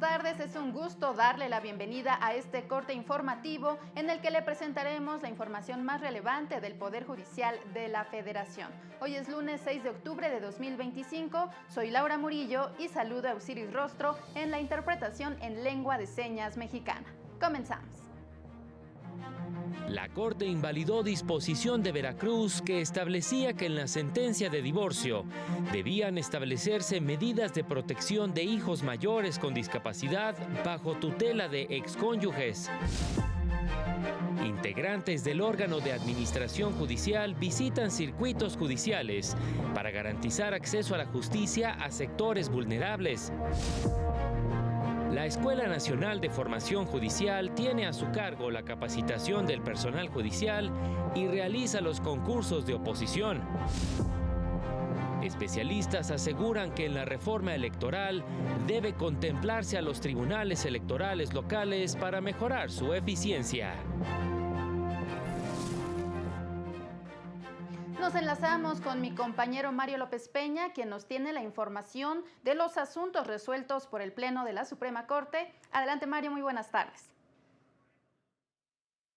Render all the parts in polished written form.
tardes, es un gusto darle la bienvenida a este corte informativo en el que le presentaremos la información más relevante del Poder Judicial de la Federación. Hoy es lunes 6 de octubre de 2025, soy Laura Murillo y saludo a Osiris Rostro en la interpretación en lengua de señas mexicana. Comenzamos. La Corte invalidó disposición de Veracruz que establecía que en la sentencia de divorcio debían establecerse medidas de protección de hijos mayores con discapacidad bajo tutela de excónyuges. Integrantes del órgano de administración judicial visitan circuitos judiciales para garantizar acceso a la justicia a sectores vulnerables. La Escuela Nacional de Formación Judicial tiene a su cargo la capacitación del personal judicial y realiza los concursos de oposición. Especialistas aseguran que en la reforma electoral debe contemplarse a los tribunales electorales locales para mejorar su eficiencia. Nos enlazamos con mi compañero Mario López Peña, quien nos tiene la información de los asuntos resueltos por el Pleno de la Suprema Corte. Adelante, Mario, muy buenas tardes.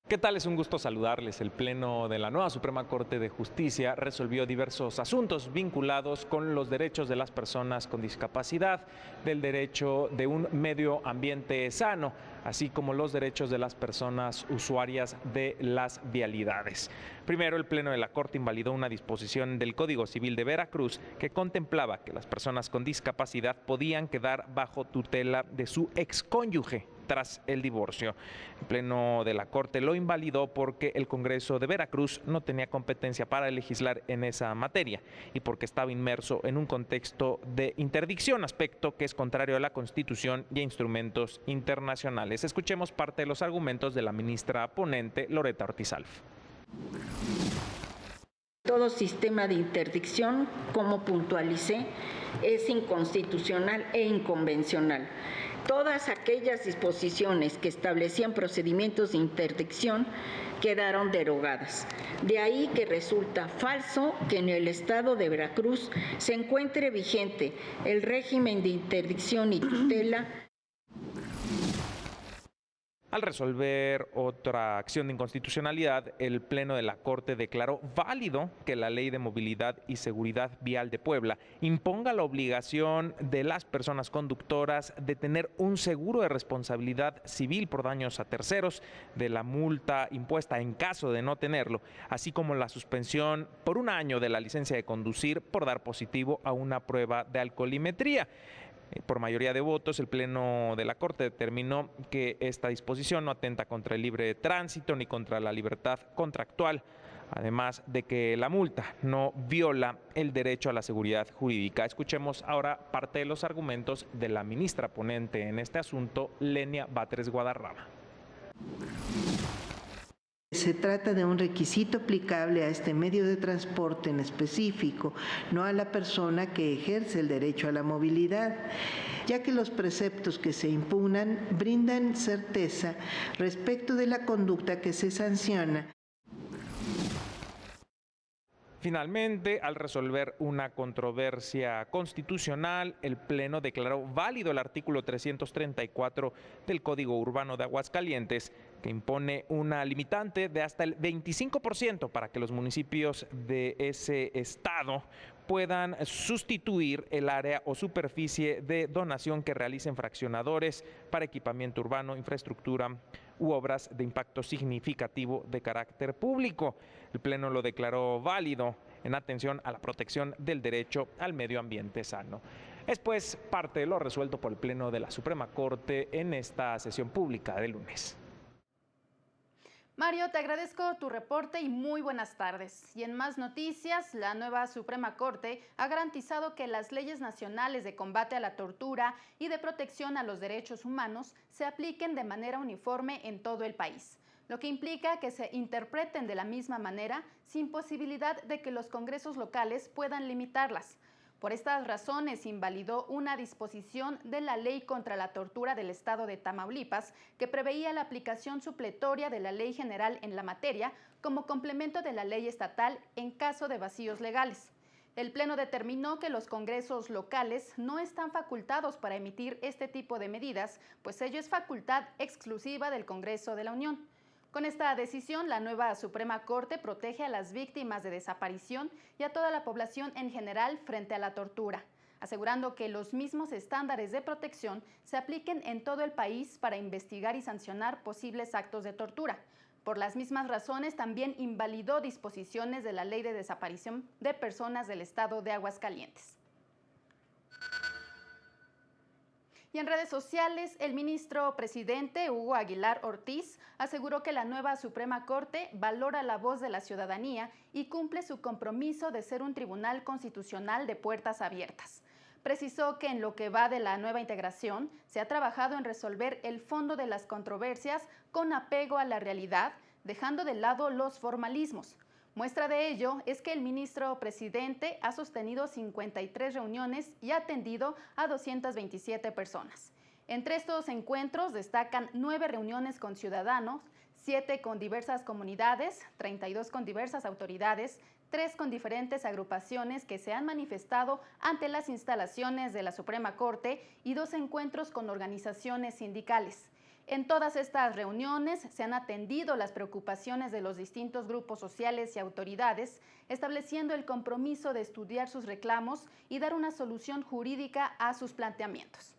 ¿Qué tal? Es un gusto saludarles. El Pleno de la nueva Suprema Corte de Justicia resolvió diversos asuntos vinculados con los derechos de las personas con discapacidad, del derecho de un medio ambiente sano, así como los derechos de las personas usuarias de las vialidades. Primero, el Pleno de la Corte invalidó una disposición del Código Civil de Veracruz que contemplaba que las personas con discapacidad podían quedar bajo tutela de su excónyuge tras el divorcio. El Pleno de la Corte lo invalidó porque el Congreso de Veracruz no tenía competencia para legislar en esa materia y porque estaba inmerso en un contexto de interdicción, aspecto que es contrario a la Constitución y a instrumentos internacionales. Escuchemos parte de los argumentos de la ministra ponente, Loreta Ortiz Alf. Todo sistema de interdicción, como puntualicé, es inconstitucional e inconvencional. Todas aquellas disposiciones que establecían procedimientos de interdicción quedaron derogadas. De ahí que resulta falso que en el estado de Veracruz se encuentre vigente el régimen de interdicción y tutela. Al resolver otra acción de inconstitucionalidad, el Pleno de la Corte declaró válido que la Ley de Movilidad y Seguridad Vial de Puebla imponga la obligación de las personas conductoras de tener un seguro de responsabilidad civil por daños a terceros, de la multa impuesta en caso de no tenerlo, así como la suspensión por un año de la licencia de conducir por dar positivo a una prueba de alcoholimetría. Por mayoría de votos, el Pleno de la Corte determinó que esta disposición no atenta contra el libre tránsito ni contra la libertad contractual, además de que la multa no viola el derecho a la seguridad jurídica. Escuchemos ahora parte de los argumentos de la ministra ponente en este asunto, Lenia Batres Guadarrama. Se trata de un requisito aplicable a este medio de transporte en específico, no a la persona que ejerce el derecho a la movilidad, ya que los preceptos que se impugnan brindan certeza respecto de la conducta que se sanciona. Finalmente, al resolver una controversia constitucional, el Pleno declaró válido el artículo 334 del Código Urbano de Aguascalientes, que impone una limitante de hasta el 25% para que los municipios de ese estado puedan sustituir el área o superficie de donación que realicen fraccionadores para equipamiento urbano, infraestructura u obras de impacto significativo de carácter público. El Pleno lo declaró válido en atención a la protección del derecho al medio ambiente sano. Es pues parte de lo resuelto por el Pleno de la Suprema Corte en esta sesión pública de lunes. Mario, te agradezco tu reporte y muy buenas tardes. Y en más noticias, la nueva Suprema Corte ha garantizado que las leyes nacionales de combate a la tortura y de protección a los derechos humanos se apliquen de manera uniforme en todo el país, lo que implica que se interpreten de la misma manera sin posibilidad de que los congresos locales puedan limitarlas. Por estas razones, invalidó una disposición de la Ley contra la Tortura del Estado de Tamaulipas que preveía la aplicación supletoria de la Ley General en la materia como complemento de la ley estatal en caso de vacíos legales. El Pleno determinó que los congresos locales no están facultados para emitir este tipo de medidas, pues ello es facultad exclusiva del Congreso de la Unión. Con esta decisión, la nueva Suprema Corte protege a las víctimas de desaparición y a toda la población en general frente a la tortura, asegurando que los mismos estándares de protección se apliquen en todo el país para investigar y sancionar posibles actos de tortura. Por las mismas razones, también invalidó disposiciones de la Ley de Desaparición de Personas del Estado de Aguascalientes. Y en redes sociales, el ministro presidente Hugo Aguilar Ortiz aseguró que la nueva Suprema Corte valora la voz de la ciudadanía y cumple su compromiso de ser un tribunal constitucional de puertas abiertas. Precisó que en lo que va de la nueva integración se ha trabajado en resolver el fondo de las controversias con apego a la realidad, dejando de lado los formalismos. Muestra de ello es que el ministro presidente ha sostenido 53 reuniones y ha atendido a 227 personas. Entre estos encuentros destacan 9 reuniones con ciudadanos, 7 con diversas comunidades, 32 con diversas autoridades, 3 con diferentes agrupaciones que se han manifestado ante las instalaciones de la Suprema Corte y 2 encuentros con organizaciones sindicales. En todas estas reuniones se han atendido las preocupaciones de los distintos grupos sociales y autoridades, estableciendo el compromiso de estudiar sus reclamos y dar una solución jurídica a sus planteamientos.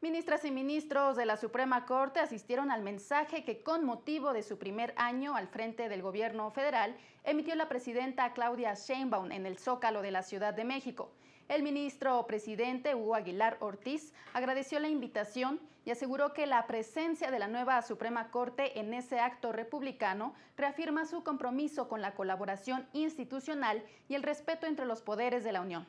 Ministras y ministros de la Suprema Corte asistieron al mensaje que, con motivo de su primer año al frente del gobierno federal, emitió la presidenta Claudia Sheinbaum en el Zócalo de la Ciudad de México. El ministro presidente Hugo Aguilar Ortiz agradeció la invitación y aseguró que la presencia de la nueva Suprema Corte en ese acto republicano reafirma su compromiso con la colaboración institucional y el respeto entre los poderes de la Unión.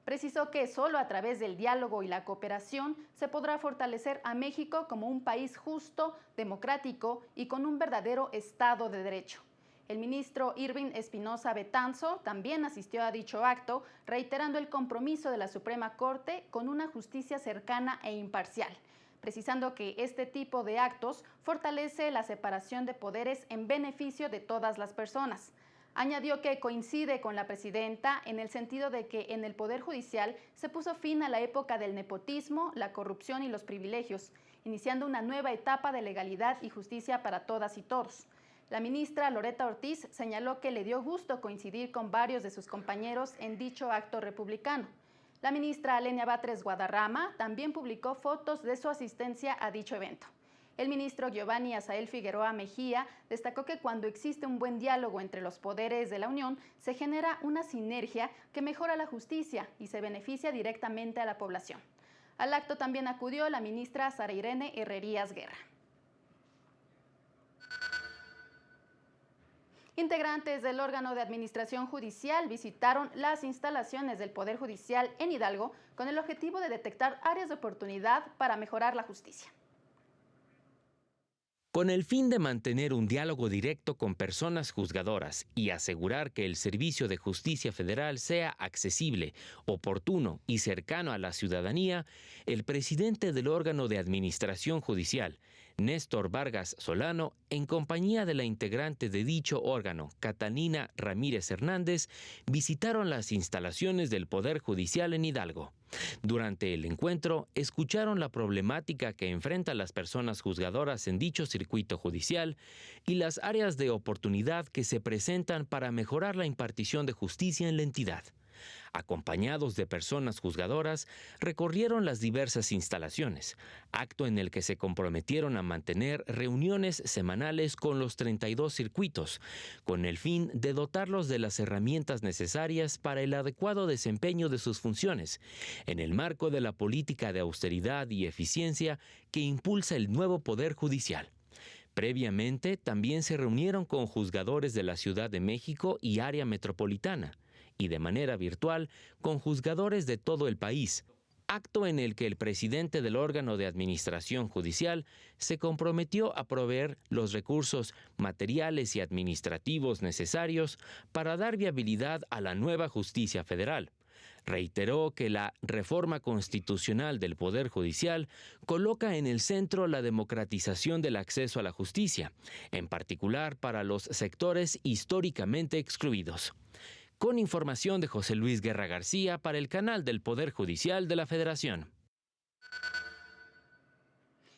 Precisó que solo a través del diálogo y la cooperación se podrá fortalecer a México como un país justo, democrático y con un verdadero Estado de Derecho. El ministro Irving Espinosa Betanzo también asistió a dicho acto, reiterando el compromiso de la Suprema Corte con una justicia cercana e imparcial, precisando que este tipo de actos fortalece la separación de poderes en beneficio de todas las personas. Añadió que coincide con la presidenta en el sentido de que en el Poder Judicial se puso fin a la época del nepotismo, la corrupción y los privilegios, iniciando una nueva etapa de legalidad y justicia para todas y todos. La ministra Loretta Ortiz señaló que le dio gusto coincidir con varios de sus compañeros en dicho acto republicano. La ministra Alenia Batres Guadarrama también publicó fotos de su asistencia a dicho evento. El ministro Giovanni Azael Figueroa Mejía destacó que cuando existe un buen diálogo entre los poderes de la Unión, se genera una sinergia que mejora la justicia y se beneficia directamente a la población. Al acto también acudió la ministra Sara Irene Herrerías Guerra. Integrantes del órgano de administración judicial visitaron las instalaciones del Poder Judicial en Hidalgo con el objetivo de detectar áreas de oportunidad para mejorar la justicia. Con el fin de mantener un diálogo directo con personas juzgadoras y asegurar que el servicio de justicia federal sea accesible, oportuno y cercano a la ciudadanía, el presidente del órgano de administración judicial, Néstor Vargas Solano, en compañía de la integrante de dicho órgano, Catalina Ramírez Hernández, visitaron las instalaciones del Poder Judicial en Hidalgo. Durante el encuentro, escucharon la problemática que enfrentan las personas juzgadoras en dicho circuito judicial y las áreas de oportunidad que se presentan para mejorar la impartición de justicia en la entidad. Acompañados de personas juzgadoras, recorrieron las diversas instalaciones, acto en el que se comprometieron a mantener reuniones semanales con los 32 circuitos, con el fin de dotarlos de las herramientas necesarias para el adecuado desempeño de sus funciones, en el marco de la política de austeridad y eficiencia que impulsa el nuevo Poder Judicial. Previamente, también se reunieron con juzgadores de la Ciudad de México y área metropolitana, y de manera virtual con juzgadores de todo el país, acto en el que el presidente del órgano de administración judicial se comprometió a proveer los recursos materiales y administrativos necesarios para dar viabilidad a la nueva justicia federal, Reiteró que la reforma constitucional del Poder Judicial coloca en el centro la democratización del acceso a la justicia, en particular para los sectores históricamente excluidos. Con información de José Luis Guerra García para el canal del Poder Judicial de la Federación.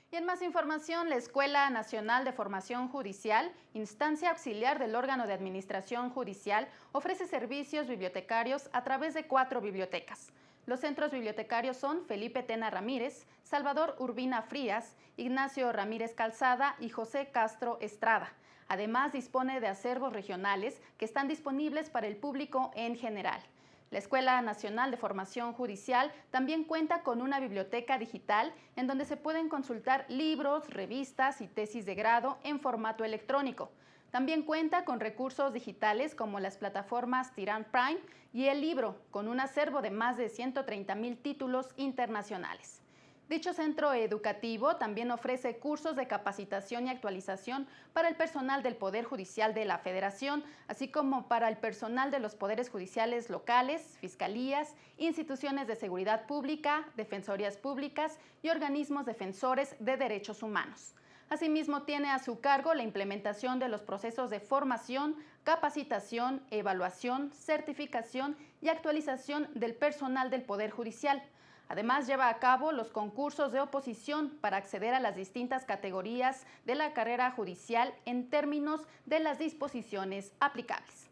Y en más información, la Escuela Nacional de Formación Judicial, instancia auxiliar del órgano de administración judicial, ofrece servicios bibliotecarios a través de 4 bibliotecas. Los centros bibliotecarios son Felipe Tena Ramírez, Salvador Urbina Frías, Ignacio Ramírez Calzada y José Castro Estrada. Además, dispone de acervos regionales que están disponibles para el público en general. La Escuela Nacional de Formación Judicial también cuenta con una biblioteca digital en donde se pueden consultar libros, revistas y tesis de grado en formato electrónico. También cuenta con recursos digitales como las plataformas Tirán Prime y El Libro, con un acervo de más de 130,000 títulos internacionales. Dicho centro educativo también ofrece cursos de capacitación y actualización para el personal del Poder Judicial de la Federación, así como para el personal de los poderes judiciales locales, fiscalías, instituciones de seguridad pública, defensorías públicas y organismos defensores de derechos humanos. Asimismo, tiene a su cargo la implementación de los procesos de formación, capacitación, evaluación, certificación y actualización del personal del Poder Judicial. Además, lleva a cabo los concursos de oposición para acceder a las distintas categorías de la carrera judicial en términos de las disposiciones aplicables.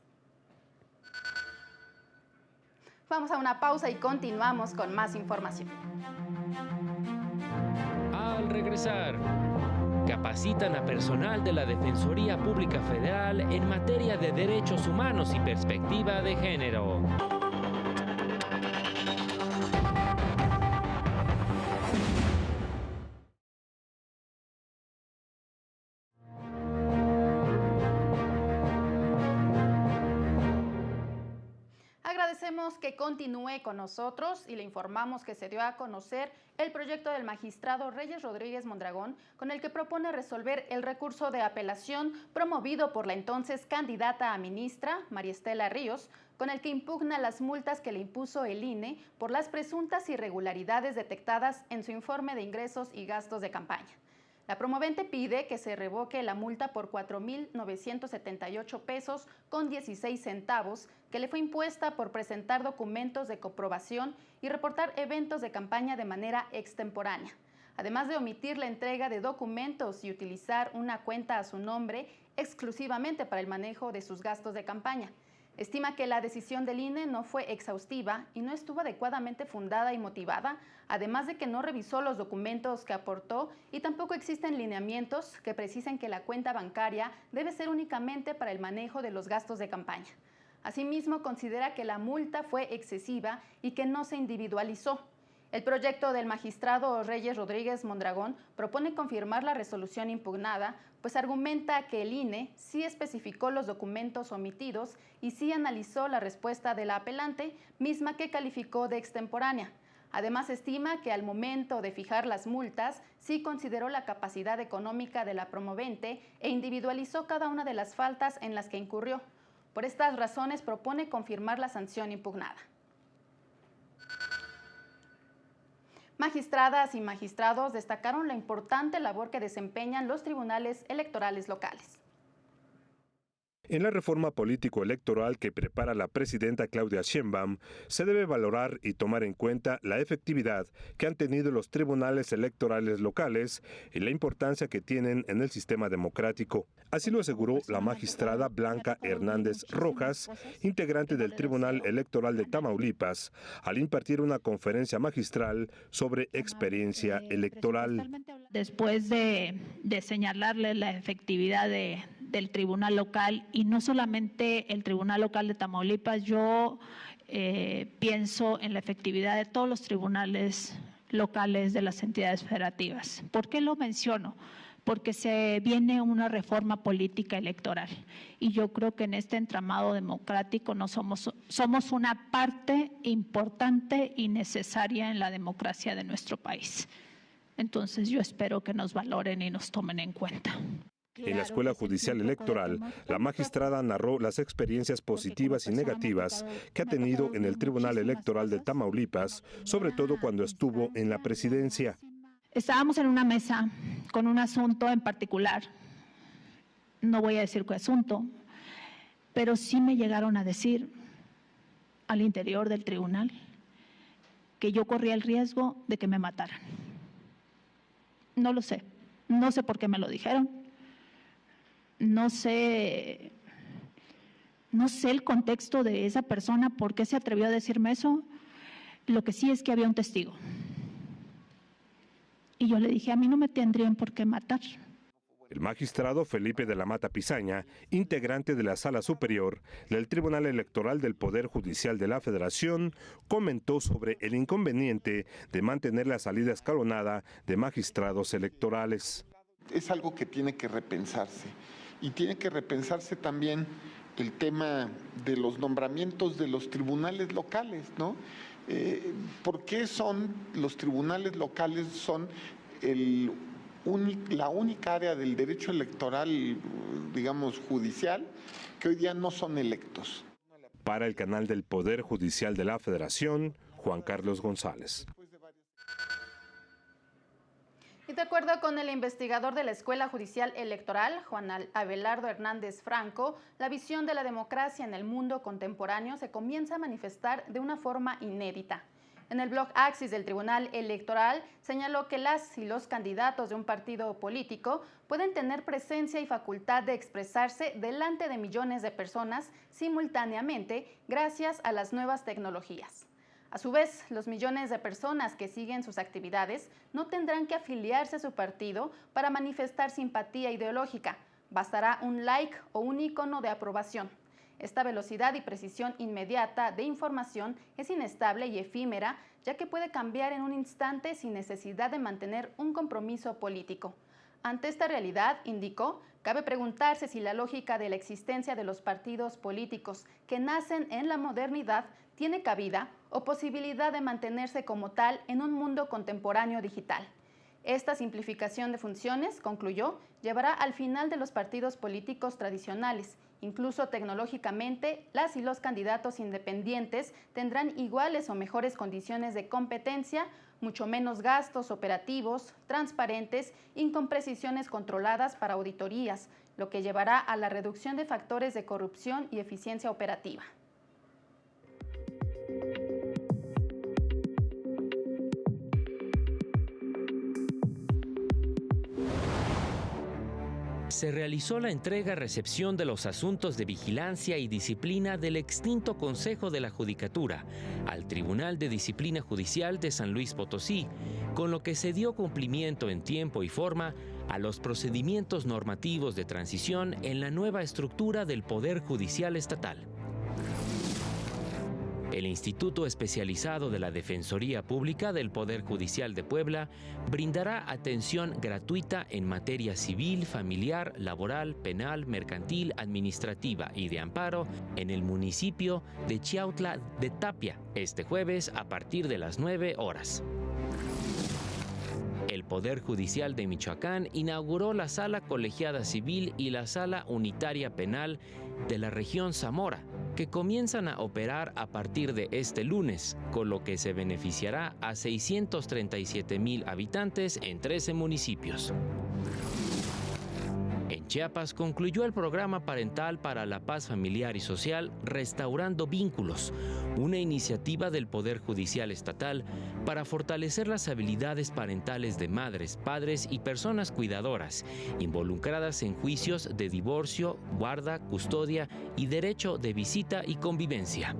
Vamos a una pausa y continuamos con más información. Al regresar, capacitan a personal de la Defensoría Pública Federal en materia de derechos humanos y perspectiva de género. Agradecemos que continúe con nosotros y le informamos que se dio a conocer el proyecto del magistrado Reyes Rodríguez Mondragón, con el que propone resolver el recurso de apelación promovido por la entonces candidata a ministra, María Estela Ríos, con el que impugna las multas que le impuso el INE por las presuntas irregularidades detectadas en su informe de ingresos y gastos de campaña. La promovente pide que se revoque la multa por 4,978 pesos con 16 centavos que le fue impuesta por presentar documentos de comprobación y reportar eventos de campaña de manera extemporánea, además de omitir la entrega de documentos y utilizar una cuenta a su nombre exclusivamente para el manejo de sus gastos de campaña. Estima que la decisión del INE no fue exhaustiva y no estuvo adecuadamente fundada y motivada, además de que no revisó los documentos que aportó y tampoco existen lineamientos que precisen que la cuenta bancaria debe ser únicamente para el manejo de los gastos de campaña. Asimismo, considera que la multa fue excesiva y que no se individualizó. El proyecto del magistrado Reyes Rodríguez Mondragón propone confirmar la resolución impugnada, pues argumenta que el INE sí especificó los documentos omitidos y sí analizó la respuesta de la apelante, misma que calificó de extemporánea. Además, estima que al momento de fijar las multas, sí consideró la capacidad económica de la promovente e individualizó cada una de las faltas en las que incurrió. Por estas razones, propone confirmar la sanción impugnada. Magistradas y magistrados destacaron la importante labor que desempeñan los tribunales electorales locales. En la reforma político-electoral que prepara la presidenta Claudia Sheinbaum, se debe valorar y tomar en cuenta la efectividad que han tenido los tribunales electorales locales y la importancia que tienen en el sistema democrático. Así lo aseguró la magistrada Blanca Hernández Rojas, integrante del Tribunal Electoral de Tamaulipas, al impartir una conferencia magistral sobre experiencia electoral. Después de señalarle la efectividad del tribunal local, y no solamente el tribunal local de Tamaulipas, yo pienso en la efectividad de todos los tribunales locales de las entidades federativas. ¿Por qué lo menciono? Porque se viene una reforma política electoral y yo creo que en este entramado democrático somos una parte importante y necesaria en la democracia de nuestro país. Entonces yo espero que nos valoren y nos tomen en cuenta. En la Escuela Judicial Electoral, la magistrada narró las experiencias positivas y negativas que ha tenido en el Tribunal Electoral de Tamaulipas, sobre todo cuando estuvo en la presidencia. Estábamos en una mesa con un asunto en particular. No voy a decir qué asunto, pero sí me llegaron a decir al interior del tribunal que yo corría el riesgo de que me mataran. No lo sé, no sé por qué me lo dijeron, no sé el contexto de esa persona, por qué se atrevió a decirme eso. Lo que sí es que había un testigo. Y yo le dije, a mí no me tendrían por qué matar. El magistrado Felipe de la Mata Pizaña, integrante de la Sala Superior del Tribunal Electoral del Poder Judicial de la Federación, comentó sobre el inconveniente de mantener la salida escalonada de magistrados electorales. Es algo que tiene que repensarse, y tiene que repensarse también el tema de los nombramientos de los tribunales locales, ¿no? ¿Por qué los tribunales locales son la única área del derecho electoral, digamos, judicial, que hoy día no son electos? Para el canal del Poder Judicial de la Federación, Juan Carlos González. Y de acuerdo con el investigador de la Escuela Judicial Electoral, Juan Abelardo Hernández Franco, la visión de la democracia en el mundo contemporáneo se comienza a manifestar de una forma inédita. En el blog Axis del Tribunal Electoral señaló que las y los candidatos de un partido político pueden tener presencia y facultad de expresarse delante de millones de personas simultáneamente gracias a las nuevas tecnologías. A su vez, los millones de personas que siguen sus actividades no tendrán que afiliarse a su partido para manifestar simpatía ideológica. Bastará un like o un icono de aprobación. Esta velocidad y precisión inmediata de información es inestable y efímera, ya que puede cambiar en un instante sin necesidad de mantener un compromiso político. Ante esta realidad, indicó, cabe preguntarse si la lógica de la existencia de los partidos políticos que nacen en la modernidad tiene cabida o posibilidad de mantenerse como tal en un mundo contemporáneo digital. Esta simplificación de funciones, concluyó, llevará al final de los partidos políticos tradicionales. Incluso tecnológicamente, las y los candidatos independientes tendrán iguales o mejores condiciones de competencia, mucho menos gastos operativos, transparentes y con precisiones controladas para auditorías, lo que llevará a la reducción de factores de corrupción y eficiencia operativa. Se realizó la entrega-recepción de los asuntos de vigilancia y disciplina del extinto Consejo de la Judicatura al Tribunal de Disciplina Judicial de San Luis Potosí, con lo que se dio cumplimiento en tiempo y forma a los procedimientos normativos de transición en la nueva estructura del Poder Judicial Estatal. El Instituto Especializado de la Defensoría Pública del Poder Judicial de Puebla brindará atención gratuita en materia civil, familiar, laboral, penal, mercantil, administrativa y de amparo en el municipio de Chiautla de Tapia, este jueves a partir de las 9 horas. El Poder Judicial de Michoacán inauguró la Sala Colegiada Civil y la Sala Unitaria Penal de la región Zamora, que comienzan a operar a partir de este lunes, con lo que se beneficiará a 637,000 habitantes en 13 municipios. En Chiapas concluyó el programa parental para la paz familiar y social Restaurando Vínculos, una iniciativa del Poder Judicial Estatal para fortalecer las habilidades parentales de madres, padres y personas cuidadoras involucradas en juicios de divorcio, guarda, custodia y derecho de visita y convivencia.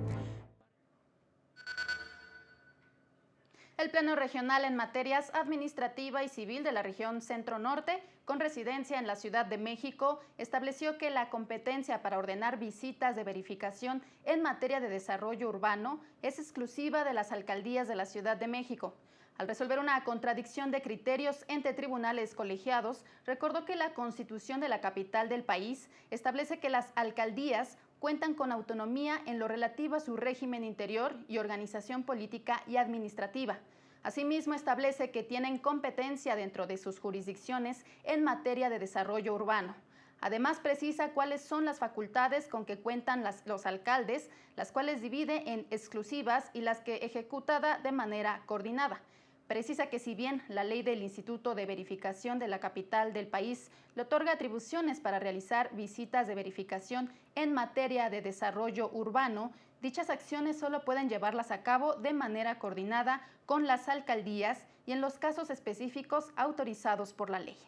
El Pleno Regional en Materias Administrativa y Civil de la región Centro-Norte, con residencia en la Ciudad de México, estableció que la competencia para ordenar visitas de verificación en materia de desarrollo urbano es exclusiva de las alcaldías de la Ciudad de México. Al resolver una contradicción de criterios entre tribunales colegiados, recordó que la Constitución de la capital del país establece que las alcaldías cuentan con autonomía en lo relativo a su régimen interior y organización política y administrativa. Asimismo, establece que tienen competencia dentro de sus jurisdicciones en materia de desarrollo urbano. Además, precisa cuáles son las facultades con que cuentan los alcaldes, las cuales divide en exclusivas y las que ejecutada de manera coordinada. Precisa que si bien la ley del Instituto de Verificación de la capital del país le otorga atribuciones para realizar visitas de verificación en materia de desarrollo urbano, dichas acciones solo pueden llevarlas a cabo de manera coordinada con las alcaldías y en los casos específicos autorizados por la ley.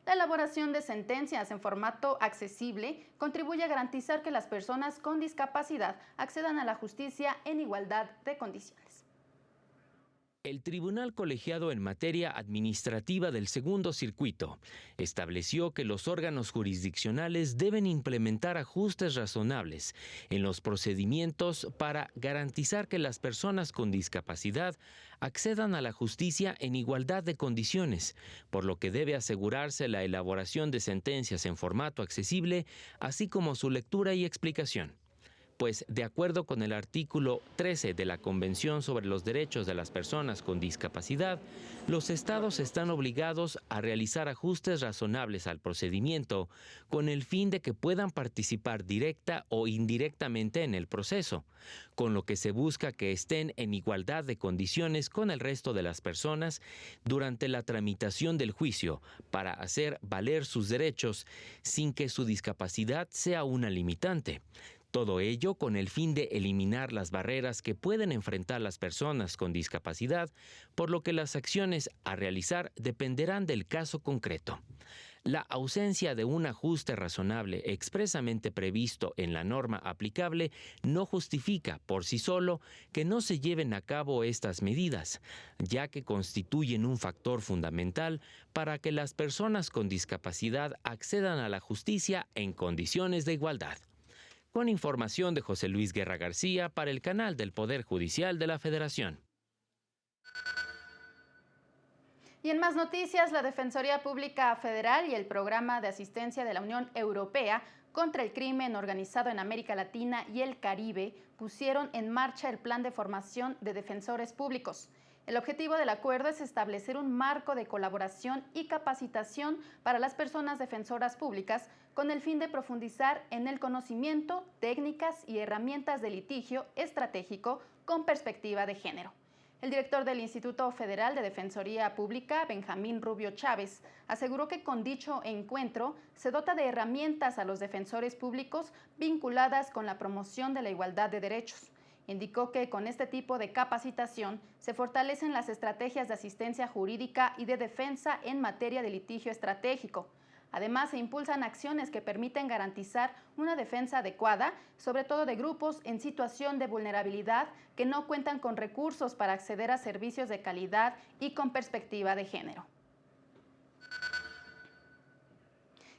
La elaboración de sentencias en formato accesible contribuye a garantizar que las personas con discapacidad accedan a la justicia en igualdad de condiciones. El Tribunal Colegiado en Materia Administrativa del Segundo Circuito estableció que los órganos jurisdiccionales deben implementar ajustes razonables en los procedimientos para garantizar que las personas con discapacidad accedan a la justicia en igualdad de condiciones, por lo que debe asegurarse la elaboración de sentencias en formato accesible, así como su lectura y explicación. Pues, de acuerdo con el artículo 13 de la Convención sobre los Derechos de las Personas con Discapacidad, los estados están obligados a realizar ajustes razonables al procedimiento con el fin de que puedan participar directa o indirectamente en el proceso, con lo que se busca que estén en igualdad de condiciones con el resto de las personas durante la tramitación del juicio para hacer valer sus derechos sin que su discapacidad sea una limitante. Todo ello con el fin de eliminar las barreras que pueden enfrentar las personas con discapacidad, por lo que las acciones a realizar dependerán del caso concreto. La ausencia de un ajuste razonable expresamente previsto en la norma aplicable no justifica por sí solo que no se lleven a cabo estas medidas, ya que constituyen un factor fundamental para que las personas con discapacidad accedan a la justicia en condiciones de igualdad. Con información de José Luis Guerra García para el canal del Poder Judicial de la Federación. Y en más noticias, la Defensoría Pública Federal y el Programa de Asistencia de la Unión Europea contra el Crimen Organizado en América Latina y el Caribe pusieron en marcha el Plan de Formación de Defensores Públicos. El objetivo del acuerdo es establecer un marco de colaboración y capacitación para las personas defensoras públicas con el fin de profundizar en el conocimiento, técnicas y herramientas de litigio estratégico con perspectiva de género. El director del Instituto Federal de Defensoría Pública, Benjamín Rubio Chávez, aseguró que con dicho encuentro se dota de herramientas a los defensores públicos vinculadas con la promoción de la igualdad de derechos. Indicó que con este tipo de capacitación se fortalecen las estrategias de asistencia jurídica y de defensa en materia de litigio estratégico. Además, se impulsan acciones que permiten garantizar una defensa adecuada, sobre todo de grupos en situación de vulnerabilidad que no cuentan con recursos para acceder a servicios de calidad y con perspectiva de género.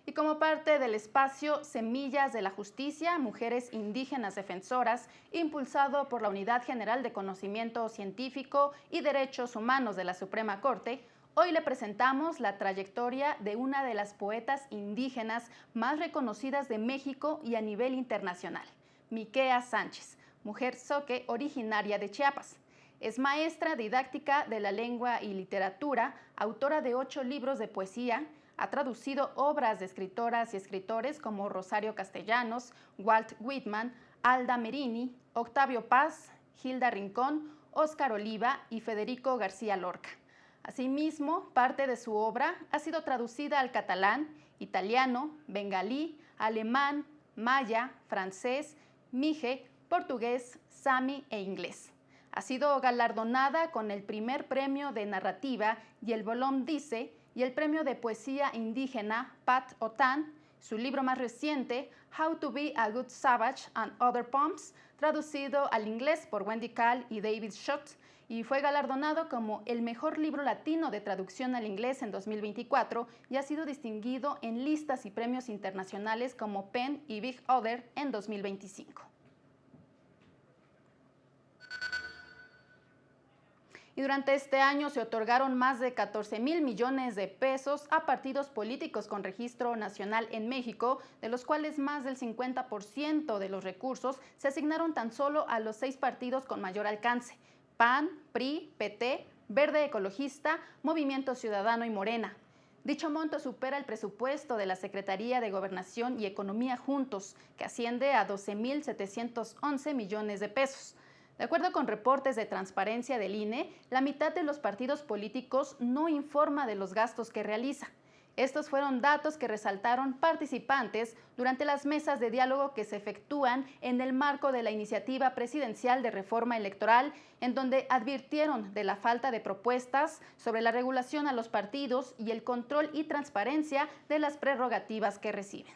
Y como parte del espacio Semillas de la Justicia, Mujeres Indígenas Defensoras, impulsado por la Unidad General de Conocimiento Científico y Derechos Humanos de la Suprema Corte, hoy le presentamos la trayectoria de una de las poetas indígenas más reconocidas de México y a nivel internacional, Miquea Sánchez, mujer zoque originaria de Chiapas. Es maestra didáctica de la lengua y literatura, autora de 8 libros de poesía. Ha traducido obras de escritoras y escritores como Rosario Castellanos, Walt Whitman, Alda Merini, Octavio Paz, Hilda Rincón, Óscar Oliva y Federico García Lorca. Asimismo, parte de su obra ha sido traducida al catalán, italiano, bengalí, alemán, maya, francés, mije, portugués, sami e inglés. Ha sido galardonada con el primer premio de narrativa y el Bolón Dice y el premio de poesía indígena Pat Otan. Su libro más reciente, How to Be a Good Savage and Other Poems, traducido al inglés por Wendy Kahl y David Schott, y fue galardonado como el mejor libro latino de traducción al inglés en 2024 y ha sido distinguido en listas y premios internacionales como PEN y Big Other en 2025. Y durante este año se otorgaron más de 14,000 millones de pesos a partidos políticos con registro nacional en México, de los cuales más del 50% de los recursos se asignaron tan solo a los 6 partidos con mayor alcance: PAN, PRI, PT, Verde Ecologista, Movimiento Ciudadano y Morena. Dicho monto supera el presupuesto de la Secretaría de Gobernación y Economía juntos, que asciende a 12.711 millones de pesos. De acuerdo con reportes de transparencia del INE, la mitad de los partidos políticos no informa de los gastos que realiza. Estos fueron datos que resaltaron participantes durante las mesas de diálogo que se efectúan en el marco de la iniciativa presidencial de reforma electoral, en donde advirtieron de la falta de propuestas sobre la regulación a los partidos y el control y transparencia de las prerrogativas que reciben.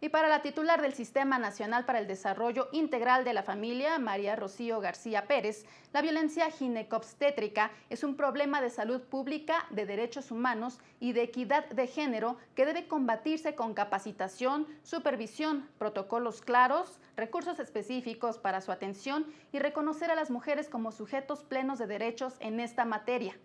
Y para la titular del Sistema Nacional para el Desarrollo Integral de la Familia, María Rocío García Pérez, la violencia ginecobstétrica es un problema de salud pública, de derechos humanos y de equidad de género que debe combatirse con capacitación, supervisión, protocolos claros, recursos específicos para su atención y reconocer a las mujeres como sujetos plenos de derechos en esta materia.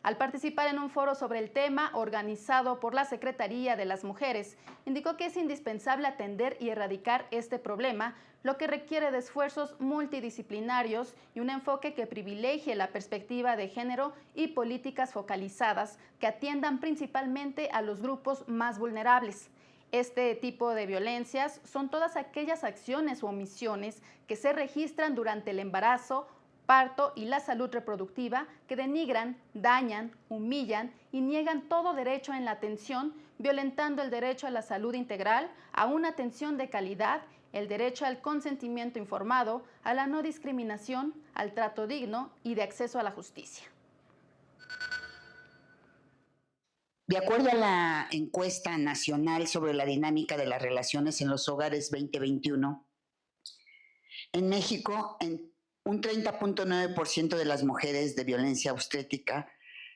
Al participar en un foro sobre el tema organizado por la Secretaría de las Mujeres, indicó que es indispensable atender y erradicar este problema, lo que requiere de esfuerzos multidisciplinarios y un enfoque que privilegie la perspectiva de género y políticas focalizadas que atiendan principalmente a los grupos más vulnerables. Este tipo de violencias son todas aquellas acciones o omisiones que se registran durante el embarazo, parto y la salud reproductiva que denigran, dañan, humillan y niegan todo derecho en la atención, violentando el derecho a la salud integral, a una atención de calidad, el derecho al consentimiento informado, a la no discriminación, al trato digno y de acceso a la justicia. De acuerdo a la encuesta nacional sobre la dinámica de las relaciones en los hogares 2021, en México, un 30.9% de las mujeres de violencia obstétrica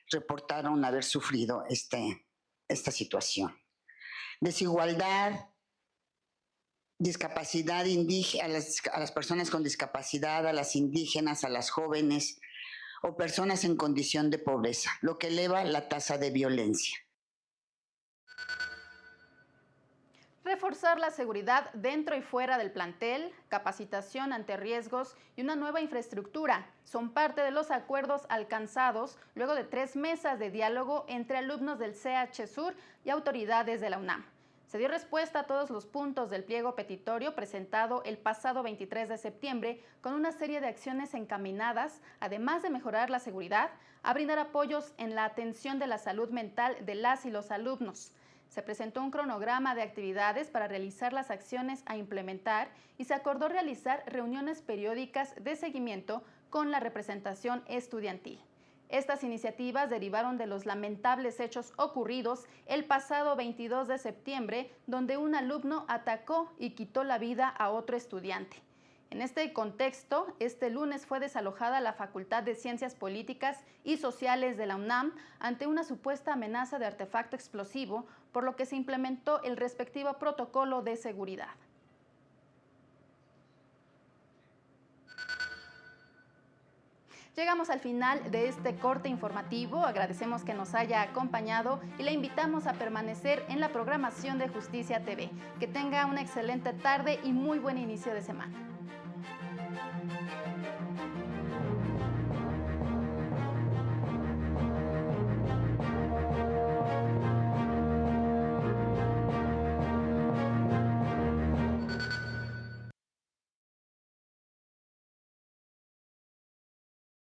reportaron haber sufrido esta situación. Desigualdad, discapacidad indígena, a las personas con discapacidad, a las indígenas, a las jóvenes o personas en condición de pobreza, lo que eleva la tasa de violencia. Reforzar la seguridad dentro y fuera del plantel, capacitación ante riesgos y una nueva infraestructura son parte de los acuerdos alcanzados luego de 3 mesas de diálogo entre alumnos del CH Sur y autoridades de la UNAM. Se dio respuesta a todos los puntos del pliego petitorio presentado el pasado 23 de septiembre con una serie de acciones encaminadas, además de mejorar la seguridad, a brindar apoyos en la atención de la salud mental de las y los alumnos. Se presentó un cronograma de actividades para realizar las acciones a implementar y se acordó realizar reuniones periódicas de seguimiento con la representación estudiantil. Estas iniciativas derivaron de los lamentables hechos ocurridos el pasado 22 de septiembre, donde un alumno atacó y quitó la vida a otro estudiante. En este contexto, este lunes fue desalojada la Facultad de Ciencias Políticas y Sociales de la UNAM ante una supuesta amenaza de artefacto explosivo, por lo que se implementó el respectivo protocolo de seguridad. Llegamos al final de este corte informativo, agradecemos que nos haya acompañado y le invitamos a permanecer en la programación de Justicia TV. Que tenga una excelente tarde y muy buen inicio de semana.